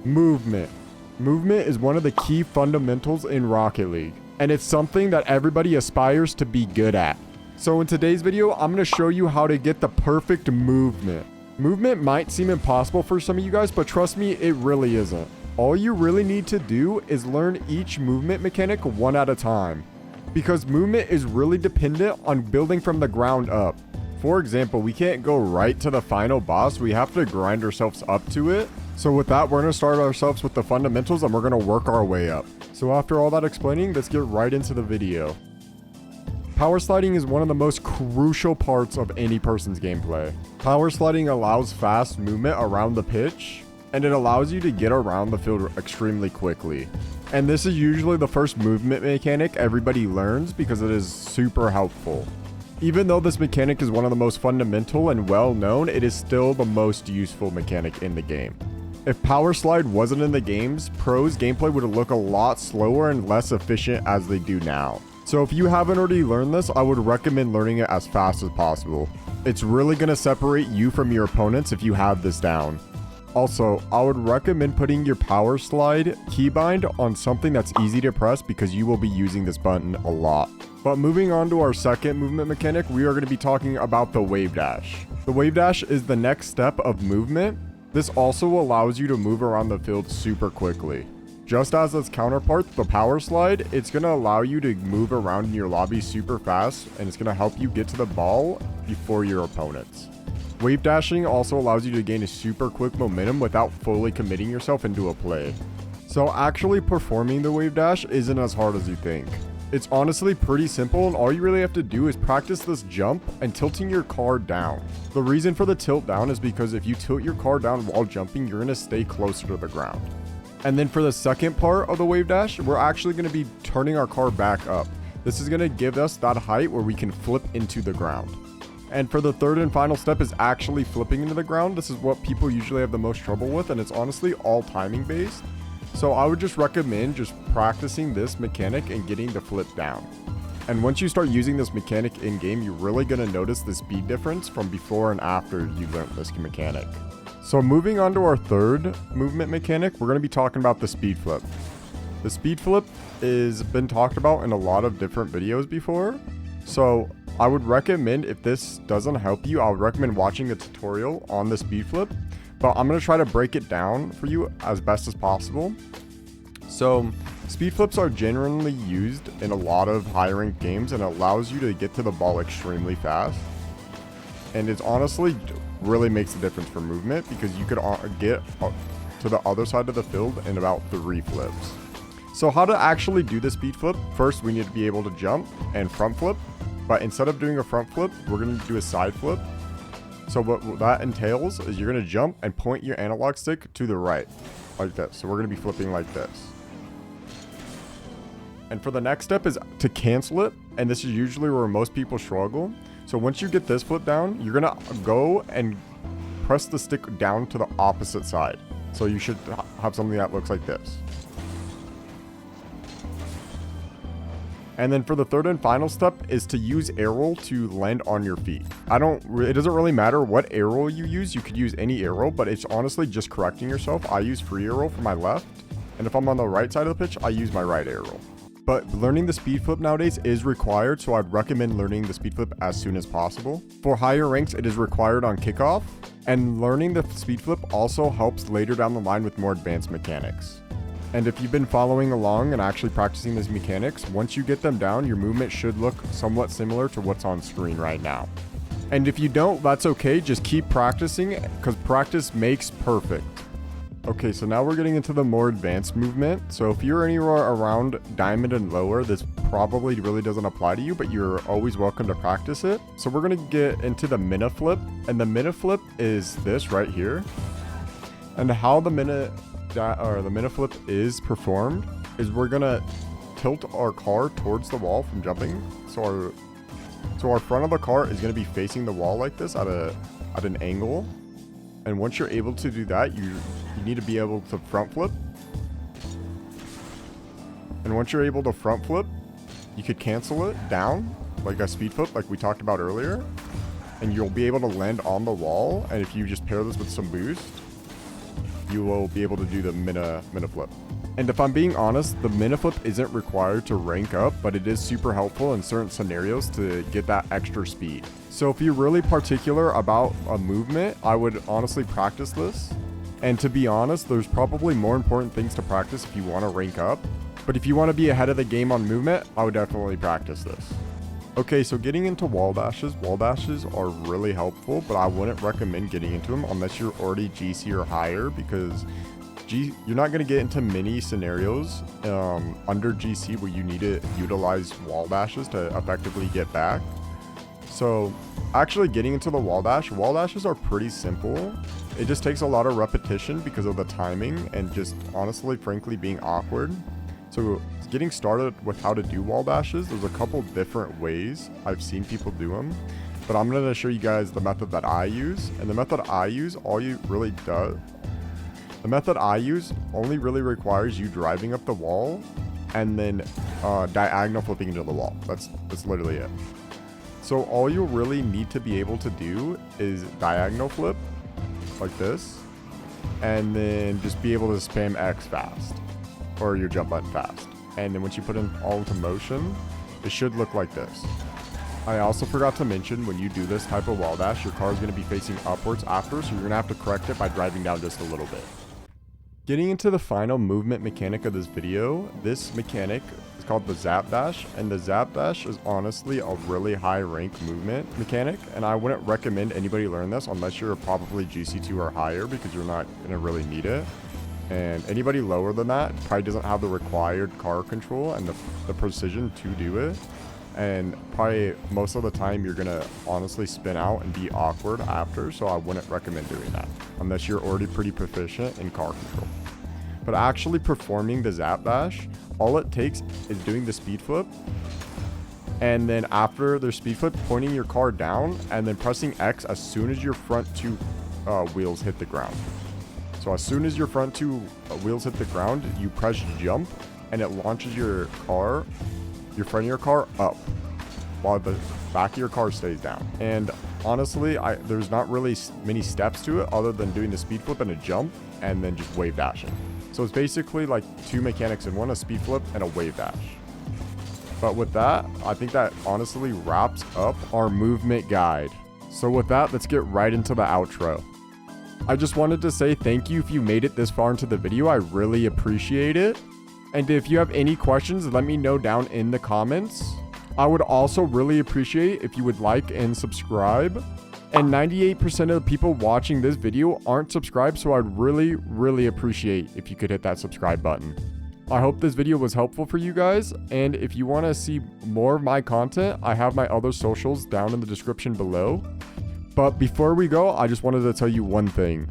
Movement. Movement is one of the key fundamentals in Rocket League, and it's something that everybody aspires to be good at. So in today's video, I'm going to show you how to get the perfect movement. Movement might seem impossible for some of you guys, but trust me, it really isn't. All you really need to do is learn each movement mechanic one at a time, because movement is really dependent on building from the ground up. For example, we can't go right to the final boss, we have to grind ourselves up to it. So with that, we're going to start ourselves with the fundamentals and we're going to work our way up. So after all that explaining, let's get right into the video. Power sliding is one of the most crucial parts of any person's gameplay. Power sliding allows fast movement around the pitch, and it allows you to get around the field extremely quickly. And this is usually the first movement mechanic everybody learns because it is super helpful. Even though this mechanic is one of the most fundamental and well known, it is still the most useful mechanic in the game. If Power Slide wasn't in the games, pros gameplay would look a lot slower and less efficient as they do now. So if you haven't already learned this, I would recommend learning it as fast as possible. It's really going to separate you from your opponents if you have this down. Also, I would recommend putting your Power Slide keybind on something that's easy to press because you will be using this button a lot. But moving on to our second movement mechanic, we are going to be talking about the Wavedash. The Wavedash is the next step of movement. This also allows you to move around the field super quickly. Just as its counterpart, the Power Slide, it's going to allow you to move around in your lobby super fast, and it's going to help you get to the ball before your opponents. Wave dashing also allows you to gain a super quick momentum without fully committing yourself into a play. So actually performing the wave dash isn't as hard as you think. It's honestly pretty simple, and all you really have to do is practice this jump and tilting your car down. The reason for the tilt down is because if you tilt your car down while jumping, you're going to stay closer to the ground. And then for the second part of the wave dash, we're actually going to be turning our car back up. This is going to give us that height where we can flip into the ground. And for the third and final step is actually flipping into the ground. This is what people usually have the most trouble with, and it's honestly all timing based. So I would just recommend just practicing this mechanic and getting the flip down. And once you start using this mechanic in game, you're really going to notice the speed difference from before and after you learned this mechanic. So moving on to our third movement mechanic, we're going to be talking about the speed flip. The speed flip is been talked about in a lot of different videos before. So I would recommend, if this doesn't help you, I would recommend watching a tutorial on the speed flip. But I'm going to try to break it down for you as best as possible. So speed flips are generally used in a lot of high ranked games, and it allows you to get to the ball extremely fast. And it's honestly really makes a difference for movement because you could get to the other side of the field in about 3 flips. So how to actually do the speed flip? First, we need to be able to jump and front flip. But instead of doing a front flip, we're going to do a side flip. So what that entails is you're going to jump and point your analog stick to the right, like this. So we're going to be flipping like this. And for the next step is to cancel it. And this is usually where most people struggle. So once you get this flip down, you're going to go and press the stick down to the opposite side. So you should have something that looks like this. And then for the third and final step is to use air roll to land on your feet. It doesn't really matter what air roll you use. You could use any air roll, but it's honestly just correcting yourself. I use free air roll for my left. And if I'm on the right side of the pitch, I use my right air roll. But learning the speed flip nowadays is required, so I'd recommend learning the speed flip as soon as possible. For higher ranks, it is required on kickoff. And learning the speed flip also helps later down the line with more advanced mechanics. And if you've been following along and actually practicing these mechanics, once you get them down, your movement should look somewhat similar to what's on screen right now. And if you don't, that's okay. Just keep practicing because practice makes perfect. Okay, so now we're getting into the more advanced movement. So if you're anywhere around diamond and lower, this probably really doesn't apply to you, but you're always welcome to practice it. So we're going to get into the Mena flip. And the Mena flip is this right here. And how the Mena flip is performed is we're gonna tilt our car towards the wall from jumping. So our front of the car is gonna be facing the wall like this at an angle. And once you're able to do that, you need to be able to front flip. And once you're able to front flip, you could cancel it down like a speed flip like we talked about earlier. And you'll be able to land on the wall. And if you just pair this with some boost, you will be able to do the Mena flip. And if I'm being honest, the Mena flip isn't required to rank up, but it is super helpful in certain scenarios to get that extra speed. So if you're really particular about a movement, I would honestly practice this. And to be honest, there's probably more important things to practice if you want to rank up. But if you want to be ahead of the game on movement, I would definitely practice this. Okay, so getting into wall dashes are really helpful, but I wouldn't recommend getting into them unless you're already GC or higher, because you're not going to get into many scenarios under GC where you need to utilize wall dashes to effectively get back. So actually getting into the wall dashes are pretty simple. It just takes a lot of repetition because of the timing and just honestly, frankly, being awkward. So getting started with how to do wall dashes, there's a couple different ways I've seen people do them, but I'm going to show you guys the method that I use. And the method I use, the method I use only really requires you driving up the wall and then diagonal flipping into the wall. That's literally it. So all you really need to be able to do is diagonal flip like this, and then just be able to spam X fast, or your jump button fast. And then once you put it all into motion, it should look like this. I also forgot to mention, when you do this type of wall dash, your car is going to be facing upwards after, so you're going to have to correct it by driving down just a little bit. Getting into the final movement mechanic of this video, this mechanic is called the Zap Dash, and the Zap Dash is honestly a really high rank movement mechanic, and I wouldn't recommend anybody learn this unless you're probably GC2 or higher, because you're not going to really need it. And anybody lower than that probably doesn't have the required car control and the precision to do it. And probably most of the time you're gonna honestly spin out and be awkward after, so I wouldn't recommend doing that unless you're already pretty proficient in car control. But actually performing the Zap Dash, all it takes is doing the speed flip, and then after the speed flip, pointing your car down and then pressing X as soon as your front two wheels hit the ground. So as soon as your front two wheels hit the ground, you press jump and it launches your front of your car up while the back of your car stays down. And honestly, there's not really many steps to it other than doing the speed flip and a jump and then just wave dashing. So it's basically like two mechanics in one, a speed flip and a wave dash. But with that, I think that honestly wraps up our movement guide. So with that, let's get right into the outro. I just wanted to say thank you if you made it this far into the video. I really appreciate it. And if you have any questions, let me know down in the comments. I would also really appreciate if you would like and subscribe. And 98% of the people watching this video aren't subscribed, so I'd really appreciate if you could hit that subscribe button. I hope this video was helpful for you guys, and if you want to see more of my content, I have my other socials down in the description below. But before we go, I just wanted to tell you one thing.